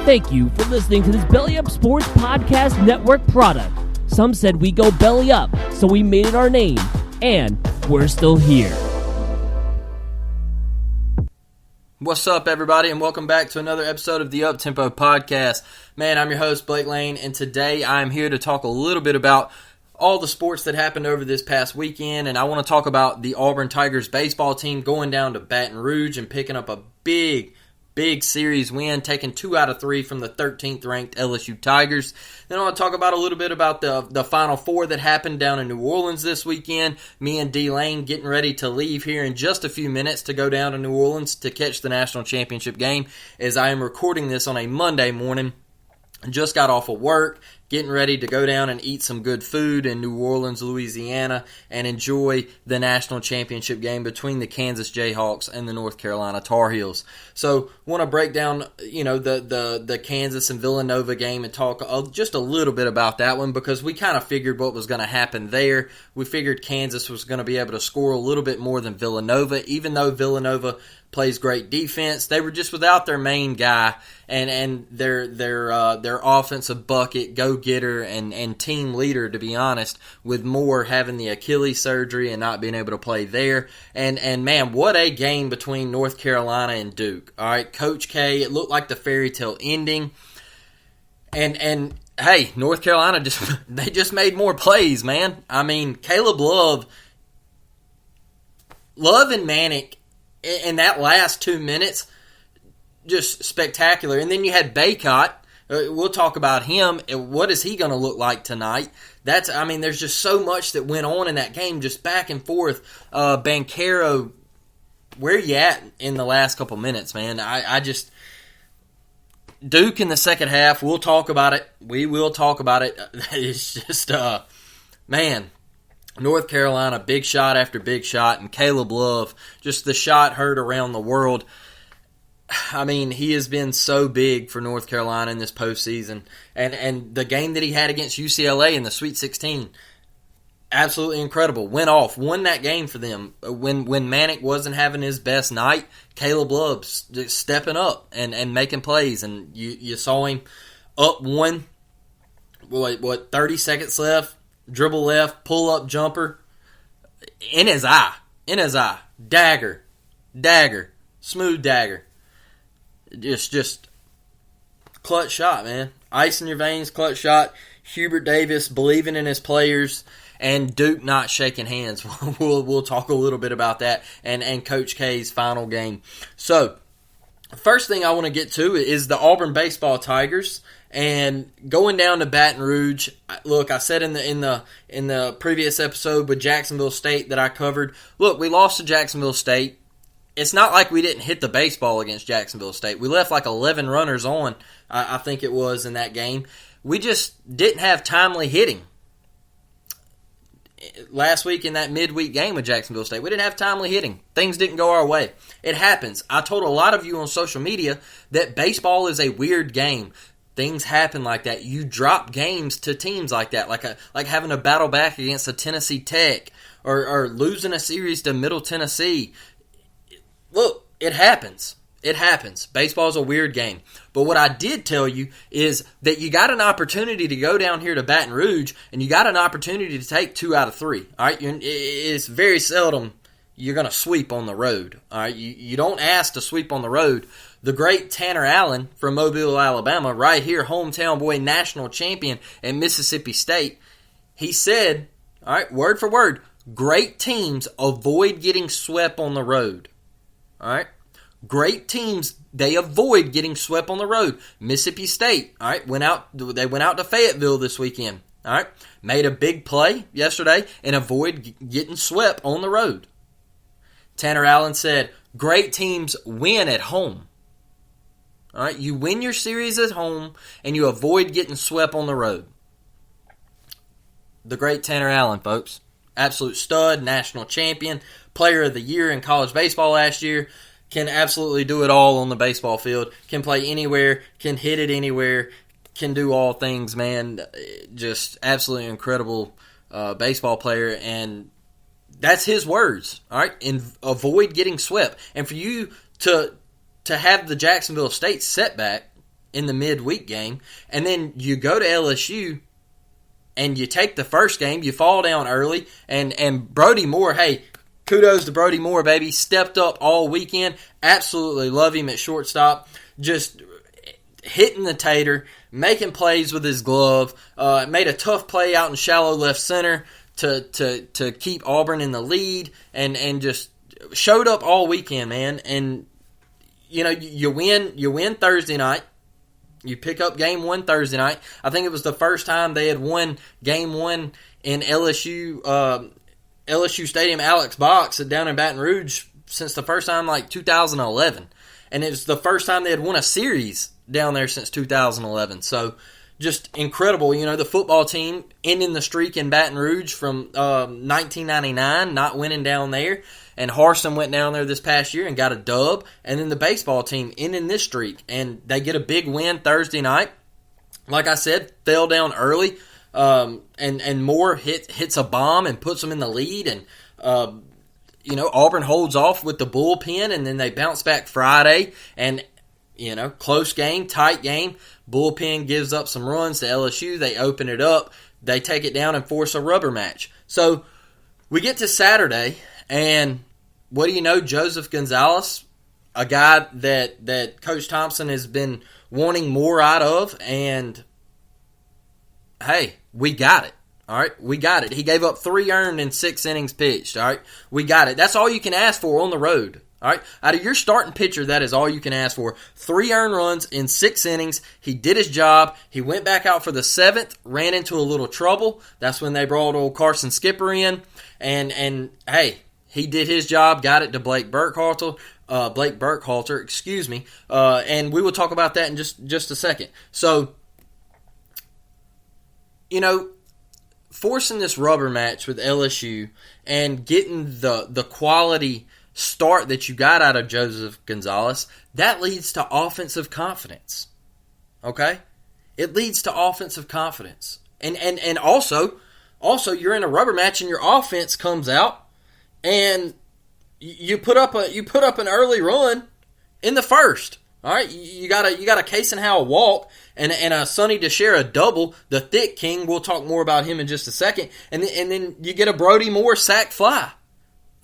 Thank you for listening to this Belly Up Sports Podcast Network product. Some said we go belly up, so we made it our name, and we're still here. What's up, everybody, and welcome back to another episode of the Uptempo Podcast. Man, I'm your host, Blake Lane, and today I'm here to talk a little bit about all the sports that happened over this past weekend, and I want to talk about the Auburn Tigers baseball team going down to Baton Rouge and picking up a big series win, taking 2 out of 3 from the 13th ranked LSU Tigers. Then I want to talk about a little bit about the Final Four that happened down in New Orleans this weekend. Me and D Lane getting ready to leave here in just a few minutes to go down to New Orleans to catch the national championship game, as I am recording this on a Monday morning. Just got off of work, getting ready to go down and eat some good food in New Orleans, Louisiana, and enjoy the national championship game between the Kansas Jayhawks and the North Carolina Tar Heels. So, want to break down, the Kansas and Villanova game and talk just a little bit about that one, because we kind of figured what was going to happen there. We figured Kansas was going to be able to score a little bit more than Villanova, even though Villanova plays great defense. They were just without their main guy and their offensive bucket, go-getter, and team leader, to be honest, with Moore having the Achilles surgery and not being able to play there. And man, what a game between North Carolina and Duke. All right, Coach K, it looked like the fairy tale ending. And hey, North Carolina just made more plays, man. I mean, Caleb Love and Manick in that last 2 minutes, just spectacular. And then you had Baycott. We'll talk about him. What is he going to look like tonight? There's just so much that went on in that game, just back and forth. Banchero, where you at in the last couple minutes, man? Duke in the second half, we'll talk about it. We will talk about it. It's just, man, North Carolina, big shot after big shot, and Caleb Love, just the shot heard around the world. I mean, he has been so big for North Carolina in this postseason. And the game that he had against UCLA in the Sweet 16, absolutely incredible. Went off, won that game for them. When Manick wasn't having his best night, Caleb Love stepping up and making plays. And you saw him up one, 30 seconds left, dribble left, pull-up jumper, in his eye, dagger, smooth dagger. Just clutch shot, man. Ice in your veins, clutch shot. Hubert Davis believing in his players, and Duke not shaking hands. We'll talk a little bit about that, and Coach K's final game. So, first thing I want to get to is the Auburn baseball Tigers. And going down to Baton Rouge, look, I said in the previous episode with Jacksonville State that I covered, look, we lost to Jacksonville State. It's not like we didn't hit the baseball against Jacksonville State. We left like 11 runners on, I think it was, in that game. We just didn't have timely hitting. Last week in that midweek game with Jacksonville State, we didn't have timely hitting. Things didn't go our way. It happens. I told a lot of you on social media that baseball is a weird game. Things happen like that. You drop games to teams like that, like having a battle back against a Tennessee Tech or losing a series to Middle Tennessee. Look, it happens. It happens. Baseball is a weird game. But what I did tell you is that you got an opportunity to go down here to Baton Rouge, and you got an opportunity to take 2 out of 3. All right, it's very seldom you're going to sweep on the road. All right, you don't ask to sweep on the road. The great Tanner Allen from Mobile, Alabama, right here, hometown boy, national champion at Mississippi State, he said, all right, word for word, great teams avoid getting swept on the road. All right, great teams, they avoid getting swept on the road. Mississippi State, all right, they went out to Fayetteville this weekend. All right, made a big play yesterday and avoid getting swept on the road. Tanner Allen said, great teams win at home. All right, you win your series at home, and you avoid getting swept on the road. The great Tanner Allen, folks. Absolute stud, national champion, player of the year in college baseball last year. Can absolutely do it all on the baseball field. Can play anywhere, can hit it anywhere, can do all things, man. Just absolutely incredible baseball player, and that's his words, all right? And avoid getting swept. And for you to have the Jacksonville State setback, in the midweek game, and then you go to LSU and you take the first game, you fall down early, and Brody Moore, hey, kudos to Brody Moore, baby, stepped up all weekend. Absolutely love him at shortstop. Just hitting the tater, making plays with his glove, made a tough play out in shallow left center to keep Auburn in the lead, and just showed up all weekend, man. And you win Thursday night. You pick up game one Thursday night. I think it was the first time they had won game one in LSU Stadium, Alex Box down in Baton Rouge since the first time, like 2011. And it was the first time they had won a series down there since 2011. So just incredible. The football team ending the streak in Baton Rouge from 1999, not winning down there. And Harsin went down there this past year and got a dub. And then the baseball team ending this streak. And they get a big win Thursday night. Like I said, fell down early. And Moore hits a bomb and puts them in the lead. And, Auburn holds off with the bullpen. And then they bounce back Friday. And, close game, tight game. Bullpen gives up some runs to LSU. They open it up. They take it down and force a rubber match. So we get to Saturday. And what do you know? Joseph Gonzalez, a guy that Coach Thompson has been wanting more out of, and hey, we got it. All right, we got it. He gave up 3 earned in 6 innings pitched. All right, we got it. That's all you can ask for on the road. All right, out of your starting pitcher, that is all you can ask for. 3 earned runs in 6 innings. He did his job. He went back out for the 7th, ran into a little trouble. That's when they brought old Carson Skipper in, and hey, he did his job, got it to Blake Burkhalter, and we will talk about that in just a second. So, forcing this rubber match with LSU and getting the quality start that you got out of Joseph Gonzalez, that leads to offensive confidence. Okay? It leads to offensive confidence. And also you're in a rubber match and your offense comes out and you put up an early run in the first. All right, you got a Kason Howell walk and a Sonny DeShera double. The Thick King, we'll talk more about him in just a second, and then you get a Brody Moore sack fly.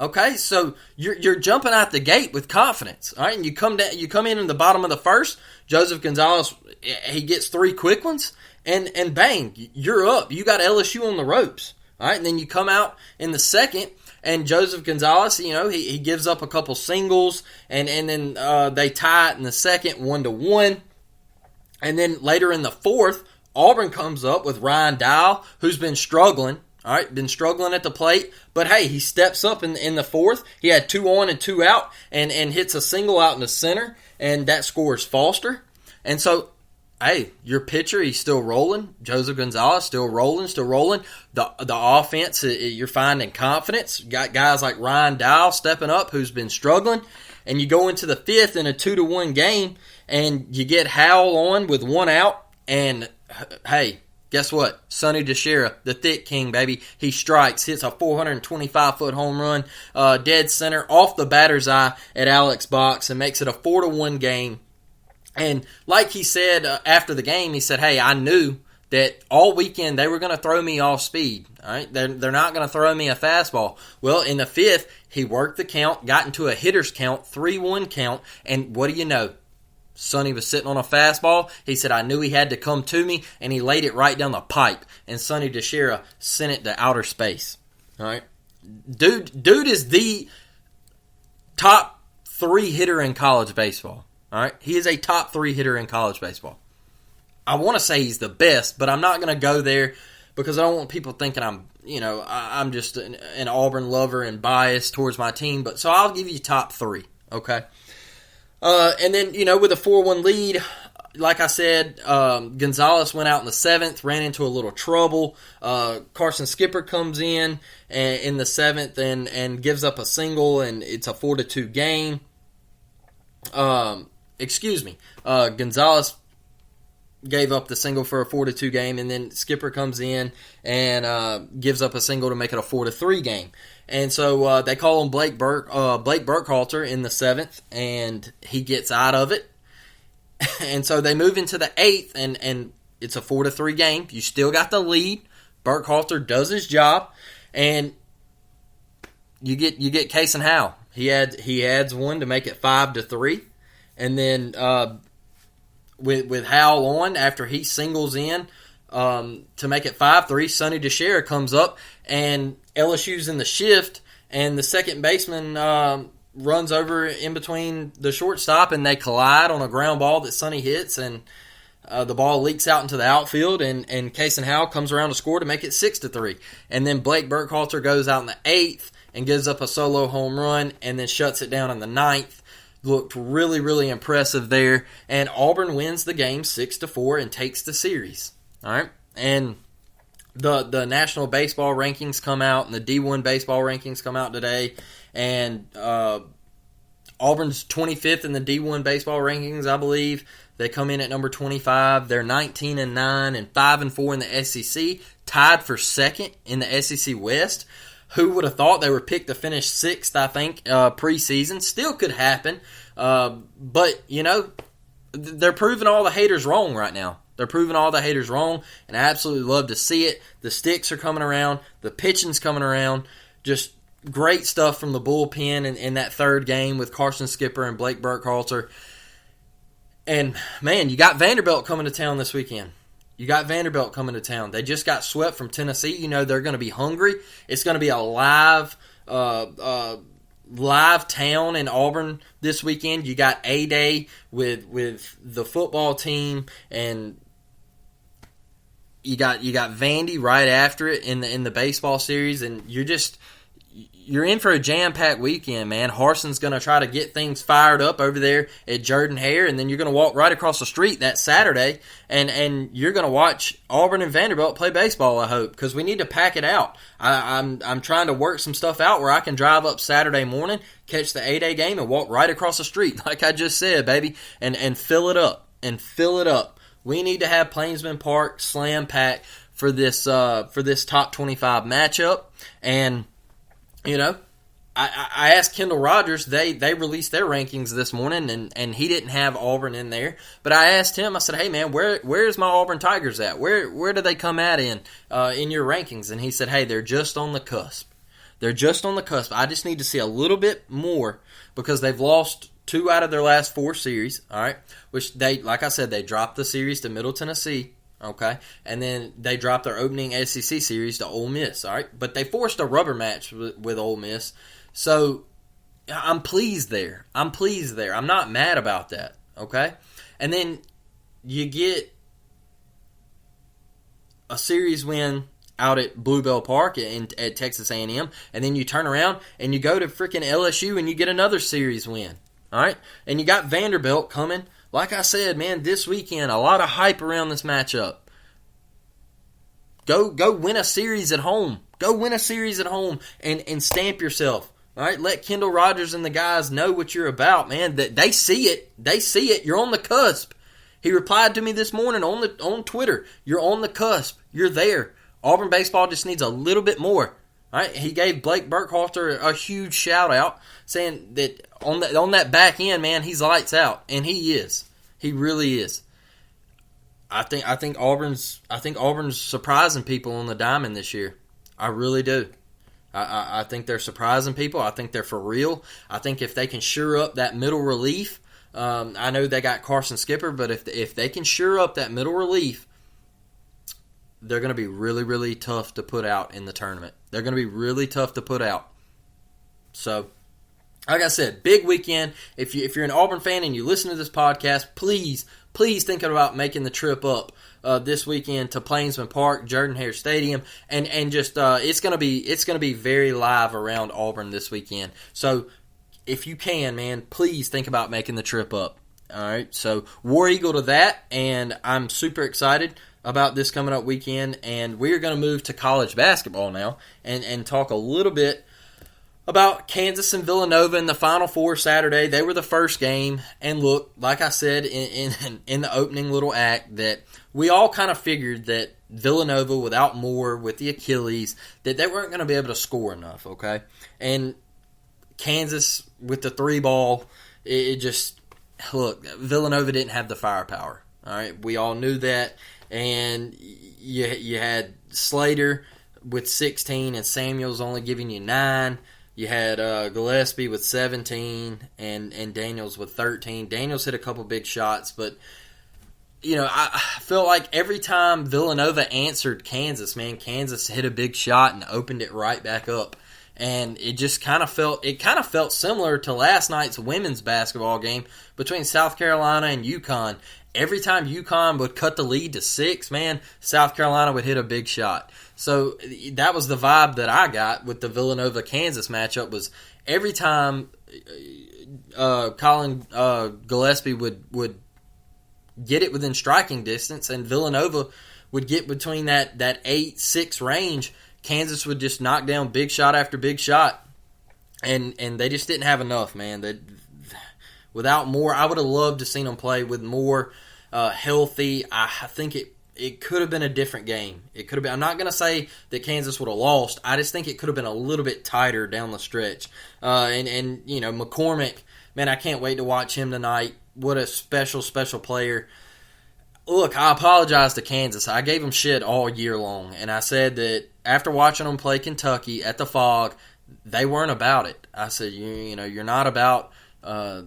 Okay, so you're jumping out the gate with confidence. All right, and you come in the bottom of the first. Joseph Gonzalez, he gets 3 quick ones, and bang, you're up. You got LSU on the ropes. All right, and then you come out in the second. And Joseph Gonzalez, he gives up a couple singles, and then they tie it in the second, 1-1. And then later in the fourth, Auburn comes up with Ryan Dial, who's been struggling. All right, been struggling at the plate. But hey, he steps up in the fourth. He had 2 on and 2 out, and hits a single out in the center, and that scores Foster. And so, hey, your pitcher, he's still rolling. Joseph Gonzalez, still rolling. The offense, you're finding confidence. You got guys like Ryan Dial stepping up, who's been struggling. And you go into the fifth in a 2-1 game, and you get Howell on with 1 out. And, hey, guess what? Sonny DeShera, the Thick King, baby. He strikes, hits a 425-foot home run, dead center, off the batter's eye at Alex Box, and makes it a 4-1 game. And like he said after the game, he said, hey, I knew that all weekend they were going to throw me off speed. All right, they're not going to throw me a fastball. Well, in the fifth, he worked the count, got into a hitter's count, 3-1 count, and what do you know? Sonny was sitting on a fastball. He said, I knew he had to come to me, and he laid it right down the pipe. And Sonny DeShera sent it to outer space. All right, dude is the top 3 hitter in college baseball. All right, he is a top 3 hitter in college baseball. I want to say he's the best, but I'm not going to go there because I don't want people thinking I'm just an Auburn lover and biased towards my team. But so I'll give you top 3, okay? And then with a 4-1 lead, like I said, Gonzalez went out in the 7th, ran into a little trouble. Carson Skipper comes in the 7th and gives up a single, and it's a 4-2 game. Gonzalez gave up the single for a 4-2 game, and then Skipper comes in and gives up a single to make it a 4-3 game. And so they call him Blake Burkhalter in the 7th, and he gets out of it. And so they move into the 8th, and it's a 4-3 game. You still got the lead. Burkhalter does his job, and you get Kason Howell. He adds one to make it 5-3, and then with Howell on after he singles in to make it 5-3, Sonny DeShera comes up, and LSU's in the shift, and the second baseman runs over in between the shortstop, and they collide on a ground ball that Sonny hits, and the ball leaks out into the outfield, and Kason Howell comes around to score to make it 6-3. And then Blake Burkhalter goes out in the 8th and gives up a solo home run, and then shuts it down in the 9th. Looked really, really impressive there. And Auburn wins the game 6-4 and takes the series. All right, and the National Baseball rankings come out, and the D1 baseball rankings come out today, and Auburn's 25th in the D1 baseball rankings, I believe. They come in at number 25. They're 19-9 and 5-4 in the SEC, tied for second in the SEC West. Who would have thought they were picked to finish 6th, I think, preseason? Still could happen. But, they're proving all the haters wrong right now. They're proving all the haters wrong, and I absolutely love to see it. The sticks are coming around. The pitching's coming around. Just great stuff from the bullpen in that third game with Carson Skipper and Blake Burkhalter. And, man, you got Vanderbilt coming to town this weekend. You got Vanderbilt coming to town. They just got swept from Tennessee. You know they're going to be hungry. It's going to be a live town in Auburn this weekend. You got A-Day with the football team, and you got Vandy right after it in the baseball series, and you're in for a jam-packed weekend, man. Harson's going to try to get things fired up over there at Jordan-Hare, and then you're going to walk right across the street that Saturday, and you're going to watch Auburn and Vanderbilt play baseball, I hope, because we need to pack it out. I'm trying to work some stuff out where I can drive up Saturday morning, catch the A-Day game, and walk right across the street, like I just said, baby, and fill it up, We need to have Plainsman Park slam-packed for this top 25 matchup, and I asked Kendall Rogers, they released their rankings this morning, and he didn't have Auburn in there. But I asked him, I said, hey, man, where's my Auburn Tigers at? Where do they come at in your rankings? And he said, hey, they're just on the cusp. They're just on the cusp. I just need to see a little bit more because they've lost 2 out of their last 4 series, all right, which they, like I said, they dropped the series to Middle Tennessee. Okay, and then they dropped their opening SEC series to Ole Miss, all right? But they forced a rubber match with Ole Miss. So I'm pleased there. I'm not mad about that, okay? And then you get a series win out at Bluebell Park at Texas A&M, and then you turn around and you go to freaking LSU and you get another series win, all right? And you got Vanderbilt coming. Like I said, man, this weekend, a lot of hype around this matchup. Go win a series at home. Go win a series at home and stamp yourself. All right, let Kendall Rogers and the guys know what you're about, man. That they see it. They see it. You're on the cusp. He replied to me this morning on Twitter. You're on the cusp. You're there. Auburn baseball just needs a little bit more. All right, he gave Blake Burkhalter a huge shout out, saying that on that back end, man, he's lights out, and he is. He really is. I think Auburn's surprising people on the diamond this year. I really do. I think they're surprising people. I think they're for real. I think if they can shore up that middle relief, I know they got Carson Skipper, but if they can shore up that middle relief, they're going to be really, really tough to put out in the tournament. They're going to be really tough to put out. So, like I said, big weekend. If you're an Auburn fan and you listen to this podcast, please think about making the trip up this weekend to Plainsman Park, Jordan-Hare Stadium, and just it's gonna be very live around Auburn this weekend. So, if you can, man, please think about making the trip up. All right, so War Eagle to that, and I'm super excited about this coming up weekend, and we're going to move to college basketball now and talk a little bit about Kansas and Villanova in the Final Four Saturday. They were the first game, and look, like I said in the opening little act, that we all kind of figured that Villanova, without Moore, with the Achilles, that they weren't going to be able to score enough, okay? And Kansas, with the 3 ball, it just look, Villanova didn't have the firepower. All right, we all knew that, and you had Slater with 16 and Samuels only giving you 9. You had Gillespie with 17 and Daniels with 13. Daniels hit a couple big shots, but I feel like every time Villanova answered Kansas, man, Kansas hit a big shot and opened it right back up. And it just kind of felt similar to last night's women's basketball game between South Carolina and UConn. Every time UConn would cut the lead to 6, man, South Carolina would hit a big shot. So that was the vibe that I got with the Villanova-Kansas matchup, was every time Colin Gillespie would get it within striking distance and Villanova would get between that 8-6 range, Kansas would just knock down big shot after big shot. And they just didn't have enough, man. Without more, I would have loved to seen them play with more healthy. I think it could have been a different game. It could have been. I'm not going to say that Kansas would have lost. I just think it could have been a little bit tighter down the stretch. And McCormick, man, I can't wait to watch him tonight. What a special player. Look, I apologize to Kansas. I gave them shit all year long, and I said that after watching them play Kentucky at the Phog, they weren't about it. I said, you're not about a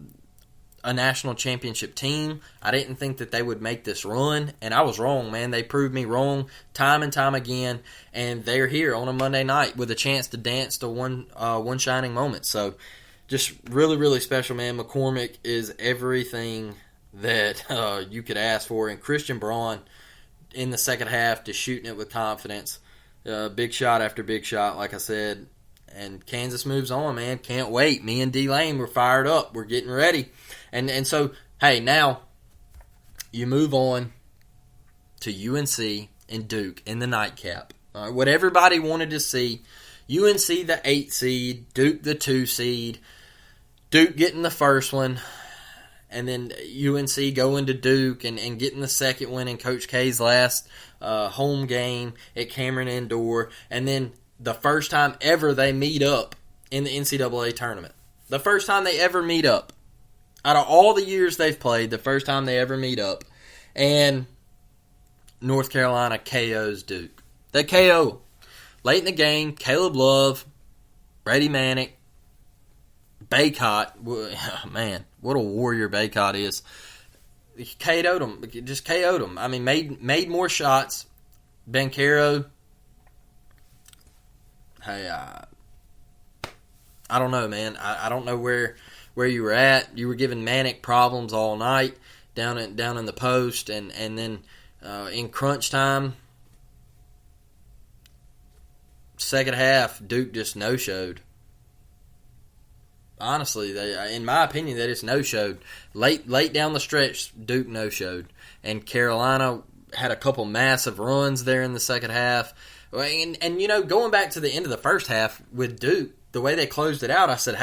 national championship team. I didn't think that they would make this run, and I was wrong, man. They proved me wrong time and time again, and they're here on a Monday night with a chance to dance to one shining moment. So just really, really special, man. McCormick is everything that you could ask for, and Christian Braun in the second half just shooting it with confidence. Big shot after big shot, like I said. And Kansas moves on, man. Can't wait. Me and D-Lane, we're fired up. We're getting ready. And so, hey, now you move on to UNC and Duke in the nightcap. What everybody wanted to see, UNC the 8 seed, Duke the 2 seed, Duke getting the first one, and then UNC going to Duke and getting the second one in Coach K's last home game at Cameron Indoor, and then the first time ever they meet up in the NCAA tournament. The first time they ever meet up. Out of all the years they've played, the first time they ever meet up. And North Carolina KOs Duke. They KO. Late in the game, Caleb Love, Brady Manick, Baycott. Man, what a warrior Baycott is. KO'd them. Just KO'd them. I mean, made more shots. Banchero. Hey, I don't know, man. I don't know where you were at. You were giving Manick problems all night down in the post, and then in crunch time, second half, Duke just no-showed. Honestly, in my opinion, they just no-showed. Late down the stretch, Duke no-showed. And Carolina had a couple massive runs there in the second half. And going back to the end of the first half with Duke, the way they closed it out, I said,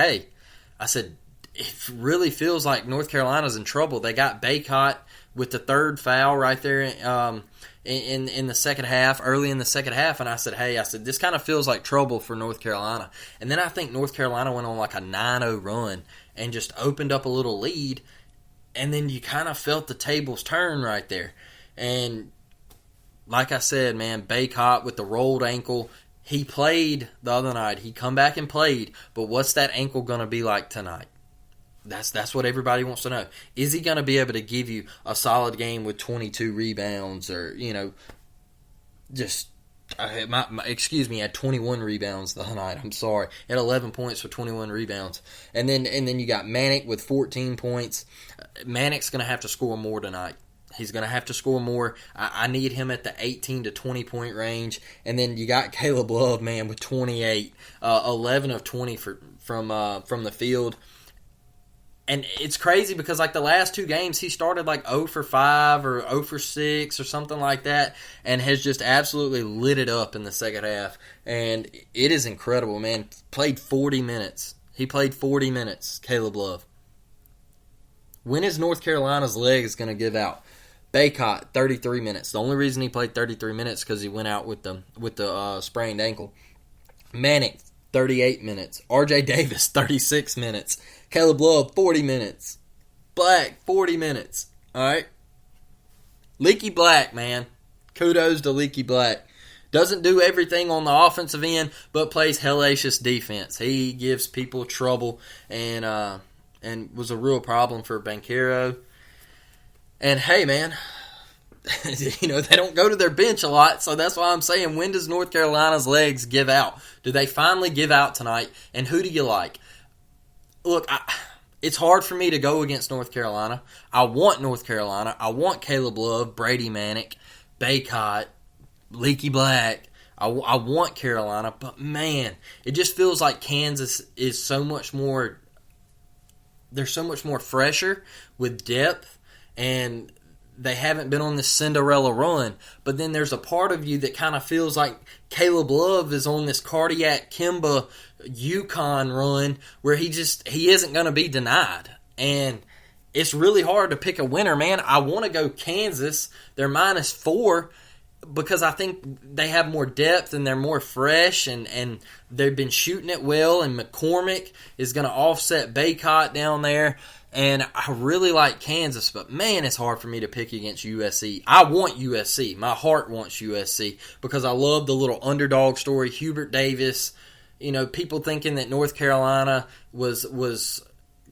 it really feels like North Carolina's in trouble. They got Baycott with the third foul right there in the second half, early in the second half, and I said, this kind of feels like trouble for North Carolina. And then I think North Carolina went on like a 9-0 run and just opened up a little lead, and then you kind of felt the tables turn right there. And like I said, man, Baycott with the rolled ankle, he played the other night. He come back and played, but what's that ankle going to be like tonight? That's what everybody wants to know. Is he going to be able to give you a solid game with 22 rebounds or, had 21 rebounds the other night. I'm sorry. Had 11 points for 21 rebounds. And then you got Manick with 14 points. Manick's going to have to score more tonight. He's going to have to score more. I need him at the 18 to 20 point range. And then you got Caleb Love, man, with 28, 11 of 20 from the field. And it's crazy because like the last two games, he started like 0 for 5 or 0 for 6 or something like that, and has just absolutely lit it up in the second half. And it is incredible, man. Played 40 minutes. He played 40 minutes, Caleb Love. When is North Carolina's legs going to give out? Baycott, 33 minutes. The only reason he played 33 minutes because he went out with the sprained ankle. Manick, 38 minutes. R.J. Davis, 36 minutes. Caleb Love, 40 minutes. Black, 40 minutes. All right? Leaky Black, man. Kudos to Leaky Black. Doesn't do everything on the offensive end, but plays hellacious defense. He gives people trouble and was a real problem for Banchero. And hey, man, they don't go to their bench a lot, so that's why I'm saying, when does North Carolina's legs give out? Do they finally give out tonight? And who do you like? Look, it's hard for me to go against North Carolina. I want North Carolina. I want Caleb Love, Brady Manick, Baycott, Leaky Black. I want Carolina, but man, it just feels like Kansas is so much more. They're so much more fresher with depth, and they haven't been on this Cinderella run. But then there's a part of you that kind of feels like Caleb Love is on this cardiac Kimba UConn run where he isn't going to be denied. And it's really hard to pick a winner, man. I want to go Kansas. They're -4 because I think they have more depth and they're more fresh and they've been shooting it well. And McCormick is going to offset Baycott down there. And I really like Kansas, but man, it's hard for me to pick against USC. I want USC. My heart wants USC because I love the little underdog story. Hubert Davis, people thinking that North Carolina was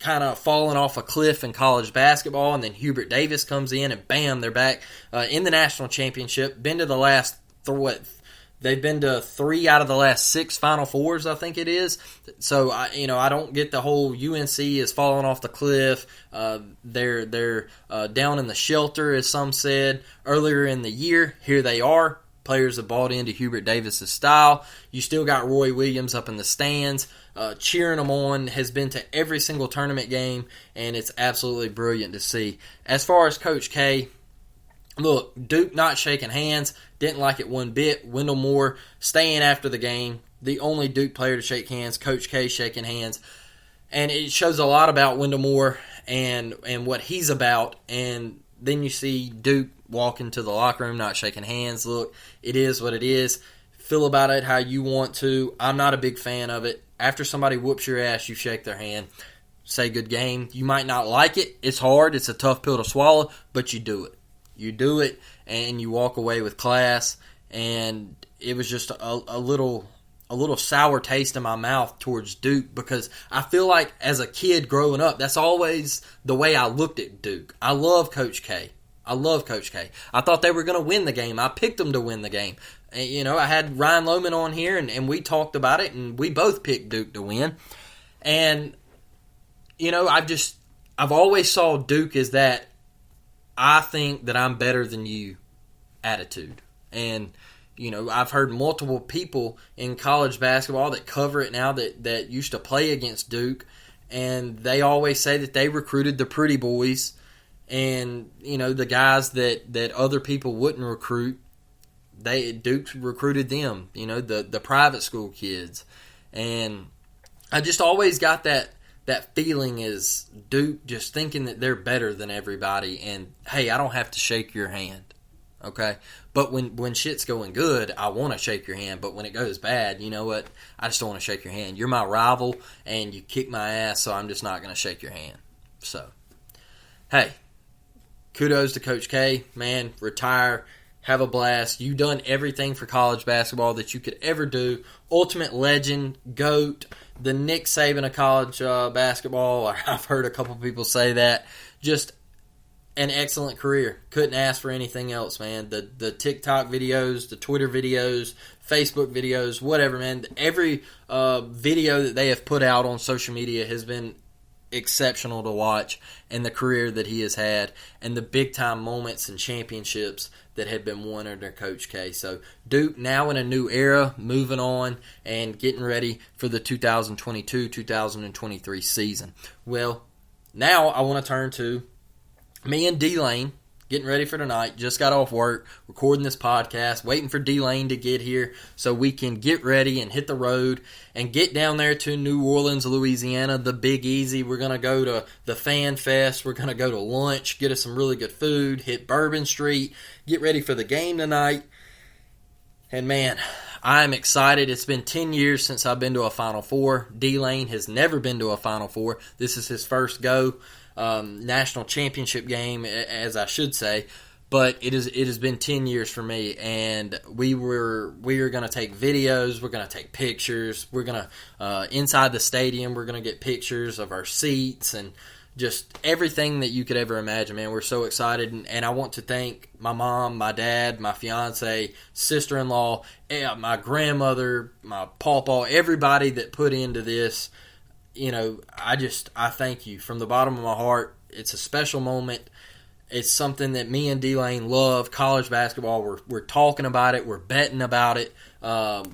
kind of falling off a cliff in college basketball, and then Hubert Davis comes in, and bam, they're back in the national championship. Been to the last they've been to 3 out of the last 6 Final Fours, I think it is. So I don't get the whole UNC is falling off the cliff. They're down in the shelter, as some said earlier in the year. Here they are. Players have bought into Hubert Davis' style. You still got Roy Williams up in the stands, cheering them on, has been to every single tournament game, and it's absolutely brilliant to see. As far as Coach K, look, Duke not shaking hands, didn't like it one bit. Wendell Moore staying after the game, the only Duke player to shake hands, Coach K shaking hands. And it shows a lot about Wendell Moore and what he's about. And then you see Duke walk into the locker room not shaking hands. Look, it is what it is. Feel about it how you want to. I'm not a big fan of it. After somebody whoops your ass, you shake their hand. Say good game. You might not like it. It's hard. It's a tough pill to swallow, but you do it. You do it, and you walk away with class. And it was just a little sour taste in my mouth towards Duke because I feel like as a kid growing up, that's always the way I looked at Duke. I love Coach K. I thought they were going to win the game. I picked them to win the game. And, I had Ryan Lohman on here, and we talked about it, and we both picked Duke to win. And, I've always saw Duke as that I think that I'm better than you attitude. And, I've heard multiple people in college basketball that cover it now that used to play against Duke, and they always say that they recruited the pretty boys and, the guys that other people wouldn't recruit. Duke recruited them, the private school kids. And I just always got that feeling is Duke just thinking that they're better than everybody. And, hey, I don't have to shake your hand, okay? But when shit's going good, I want to shake your hand. But when it goes bad, you know what? I just don't want to shake your hand. You're my rival, and you kick my ass, so I'm just not going to shake your hand. So, hey, kudos to Coach K. Man, retire. Have a blast. You've done everything for college basketball that you could ever do. Ultimate legend, GOAT, the Nick Saban of college basketball. I've heard a couple people say that. Just an excellent career. Couldn't ask for anything else, man. The TikTok videos, the Twitter videos, Facebook videos, whatever, man. Every video that they have put out on social media has been exceptional to watch, and the career that he has had, and the big-time moments and championships that have been won under Coach K. So Duke now in a new era, moving on and getting ready for the 2022-2023 season. Well, now I want to turn to me and D-Lane, getting ready for tonight. Just got off work, recording this podcast, waiting for D-Lane to get here so we can get ready and hit the road and get down there to New Orleans, Louisiana, the Big Easy. We're going to go to the Fan Fest. We're going to go to lunch, get us some really good food, hit Bourbon Street, get ready for the game tonight. And man, I'm excited. It's been 10 years since I've been to a Final Four. D-Lane has never been to a Final Four. This is his first go. national championship game, as I should say. But it has been 10 years for me, and we are going to take videos, we're going to take pictures, we're going to, inside the stadium, we're going to get pictures of our seats and just everything that you could ever imagine, man. We're so excited, and I want to thank my mom, my dad, my fiance, sister-in-law, my grandmother, my pawpaw, everybody that put into this. I thank you from the bottom of my heart. It's a special moment. It's something that me and D-Lane love, college basketball. We're talking about it. We're betting about it. Or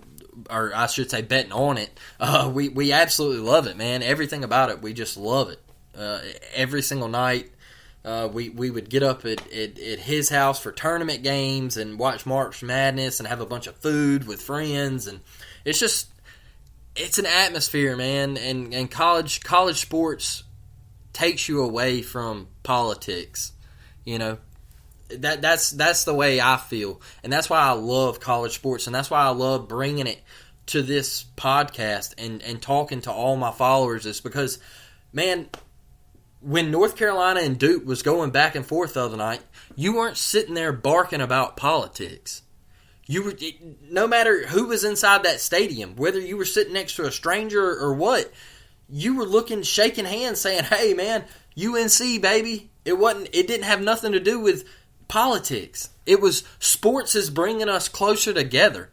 I should say betting on it. We absolutely love it, man. Everything about it, we just love it. Every single night, we would get up at his house for tournament games and watch March Madness and have a bunch of food with friends. And it's an atmosphere, man. And college sports takes you away from politics. That's the way I feel, and that's why I love college sports, and that's why I love bringing it to this podcast and talking to all my followers. Is because, man, when North Carolina and Duke was going back and forth the other night, you weren't sitting there barking about politics. You were, no matter who was inside that stadium, whether you were sitting next to a stranger or what, you were shaking hands, saying, "Hey, man, UNC, baby." It didn't have nothing to do with politics. It was sports is bringing us closer together.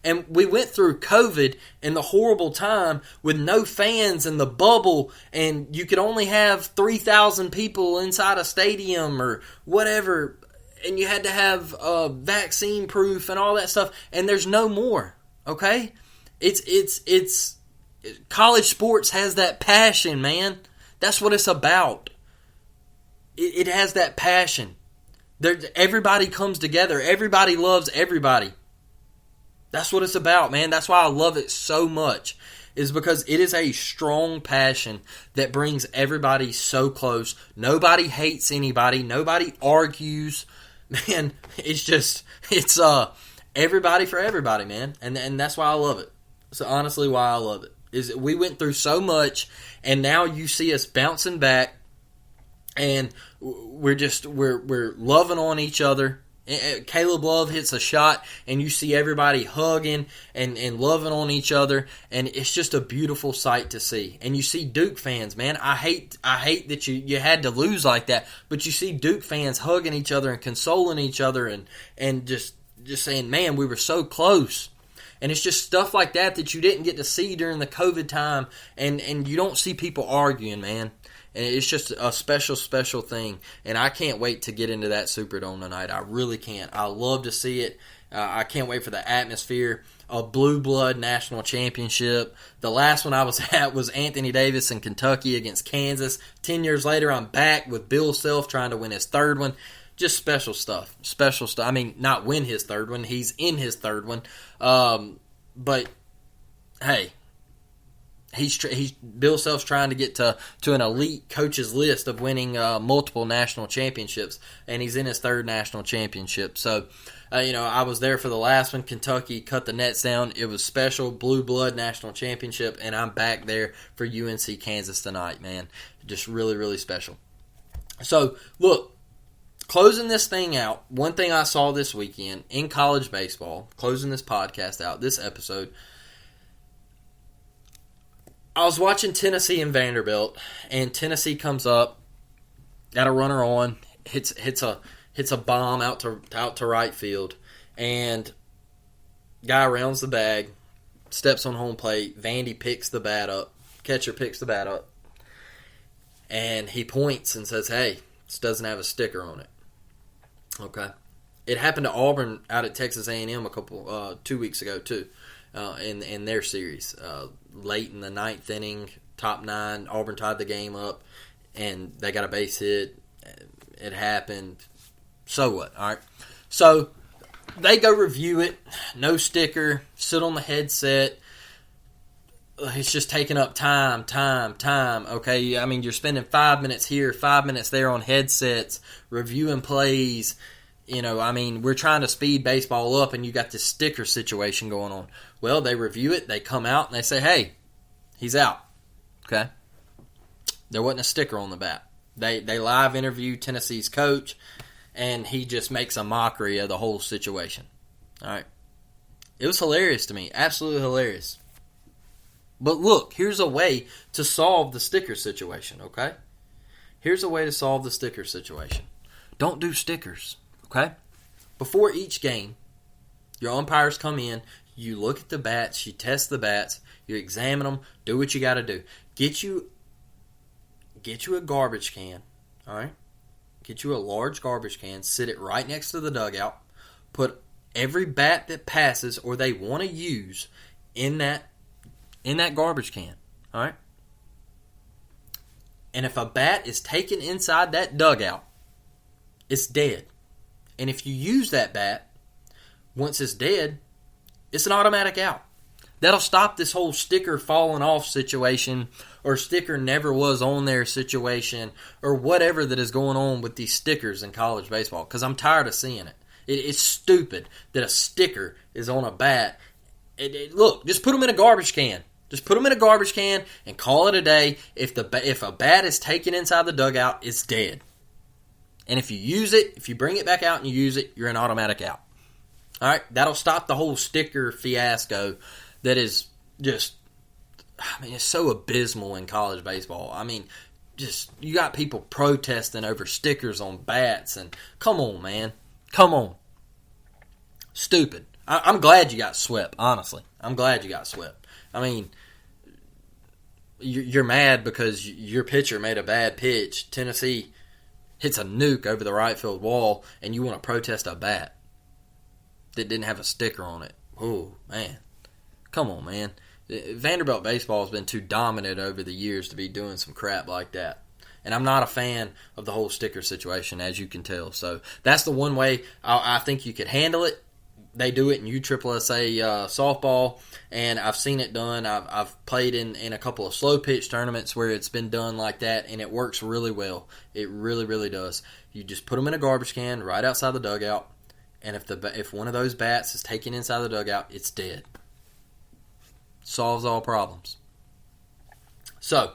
And we went through COVID and the horrible time with no fans and the bubble, and you could only have 3,000 people inside a stadium or whatever, and you had to have vaccine proof and all that stuff, and there's no more, okay? It's college sports has that passion, man. That's what it's about. It has that passion. Everybody comes together. Everybody loves everybody. That's what it's about, man. That's why I love it so much, is because it is a strong passion that brings everybody so close. Nobody hates anybody. Nobody argues. Man, it's everybody for everybody, man. And that's why I love it. So honestly, why I love it is that we went through so much, and now you see us bouncing back. And we're loving on each other. Caleb Love hits a shot, and you see everybody hugging and loving on each other, and it's just a beautiful sight to see. And you see Duke fans, man. I hate that you had to lose like that, but you see Duke fans hugging each other and consoling each other, and just saying, man, we were so close. And it's just stuff like that you didn't get to see during the COVID time, and you don't see people arguing, man. And it's just a special, special thing. And I can't wait to get into that Superdome tonight. I really can't. I love to see it. I can't wait for the atmosphere. A blue blood national championship. The last one I was at was Anthony Davis in Kentucky against Kansas. 10 years later, I'm back with Bill Self trying to win his third one. Just special stuff. Special stuff. I mean, not win his third one. He's in his third one. But, hey. He's Bill Self's trying to get to an elite coach's list of winning multiple national championships, and he's in his third national championship. So, I was there for the last one. Kentucky cut the nets down. It was special, blue blood national championship, and I'm back there for UNC Kansas tonight, man. Just really, really special. So, look, closing this thing out, one thing I saw this weekend in college baseball, closing this podcast out, this episode, I was watching Tennessee and Vanderbilt, and Tennessee comes up, got a runner on, hits a bomb out to right field, and guy rounds the bag, steps on home plate. Vandy picks the bat up, catcher picks the bat up, and he points and says, "Hey, this doesn't have a sticker on it." Okay, it happened to Auburn out at Texas A&M 2 weeks ago too. In their series. Late in the ninth inning, top nine, Auburn tied the game up, and they got a base hit. It happened. So what? All right. So they go review it. No sticker. Sit on the headset. It's just taking up time. Okay, I mean, you're spending 5 minutes here, 5 minutes there on headsets, reviewing plays. We're trying to speed baseball up, and you got this sticker situation going on. Well, they review it, they come out, and they say, "Hey, he's out." Okay? There wasn't a sticker on the bat. They live interview Tennessee's coach, and he just makes a mockery of the whole situation. All right. It was hilarious to me. Absolutely hilarious. But look, here's a way to solve the sticker situation, okay? Here's a way to solve the sticker situation. Don't do stickers, okay? Before each game, your umpires come in, you look at the bats, you test the bats, you examine them, do what you got to do. Get you a garbage can, all right? Get you a large garbage can, sit it right next to the dugout, put every bat that passes or they want to use in that garbage can, all right? And if a bat is taken inside that dugout, it's dead. And if you use that bat, once it's dead, it's an automatic out. That'll stop this whole sticker falling off situation or sticker never was on there situation or whatever that is going on with these stickers in college baseball, because I'm tired of seeing it. It's stupid that a sticker is on a bat. Look, just put them in a garbage can. Just put them in a garbage can and call it a day. If a bat is taken inside the dugout, it's dead. And if you use it, if you bring it back out and you use it, you're an automatic out. All right? That'll stop the whole sticker fiasco that is just, it's so abysmal in college baseball. Just, you got people protesting over stickers on bats, and come on, man. Come on. Stupid. I'm glad you got swept, honestly. I'm glad you got swept. You're mad because your pitcher made a bad pitch. Tennessee hits a nuke over the right field wall, and you want to protest a bat that didn't have a sticker on it. Oh, man. Come on, man. Vanderbilt baseball has been too dominant over the years to be doing some crap like that. And I'm not a fan of the whole sticker situation, as you can tell. So that's the one way I think you could handle it. They do it in USSSA softball, and I've seen it done. I've played in a couple of slow pitch tournaments where it's been done like that, and it works really well. It really, really does. You just put them in a garbage can right outside the dugout, and if one of those bats is taken inside the dugout, it's dead. Solves all problems. So,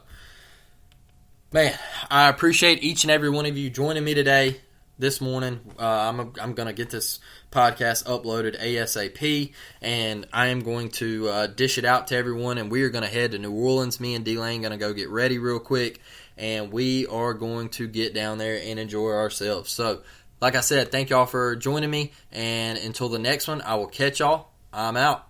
man, I appreciate each and every one of you joining me today. This morning, I'm going to get this podcast uploaded ASAP, and I am going to dish it out to everyone, and we are going to head to New Orleans. Me and D-Lane going to go get ready real quick, and we are going to get down there and enjoy ourselves. So, like I said, thank y'all for joining me, and until the next one, I will catch y'all. I'm out.